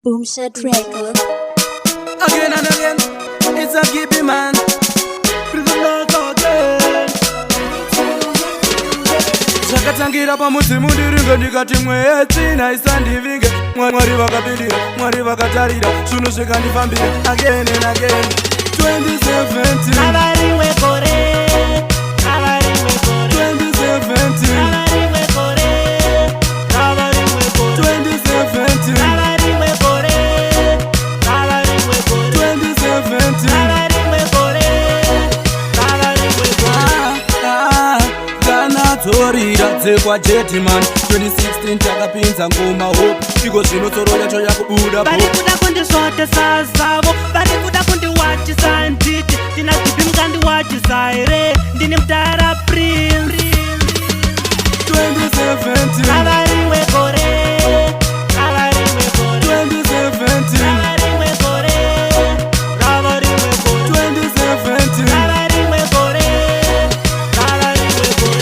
Boomshot Records. Again and again, it's a keepy man. Prison laws again. Zvakatangira pamudzi mundiringe ndikati mwedzi naisandivinge mwari vakapindira mwari vakatarira zvinhu zvikandifambira again and again 2017 Avarimwe kore 2017 Avarimwe kore 2017 Avarimwe kore 2017 dzorira dzekwa Jetman 2016 takapinza ngoma hope iko zvino tsoro yacho yakubuda varikuda kundisvotesa zavo varikuda kundiwachisa nditi tina dzipi mukandiwachisa here ndini mutara prince 2017 avarimwe kore 2017 avarimwe kore 2017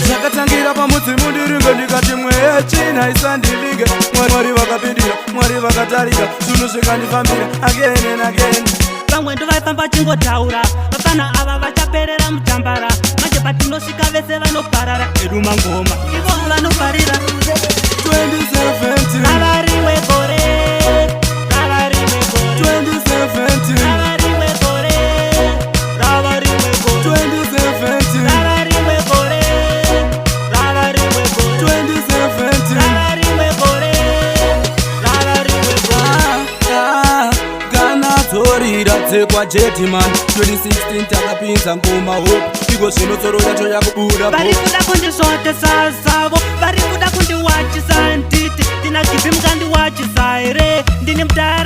zvakatangira pamudzi mundiringe ndikati mwechina isandivinge mwari vakapindira mwari vakatarira zvinhu zvikandifambira again and again vamwe ndovaifamba chingotaura vafana ava vachaperera mutambara manje patinosvika vese vanoparara edu mangoma ivo vanofarira 2017 avarimwe kore 2017 avarimwe kore 2017 avarimwe kore 2017 kana dzorira dzekwa Jetman 2016 takapinza ngoma hope iko zvino tsoro yacho yakubuda varikuda kundisvotesa zavo varikuda kundiwachisa nditi tina dzipi mukandiwachisa here ndini mutara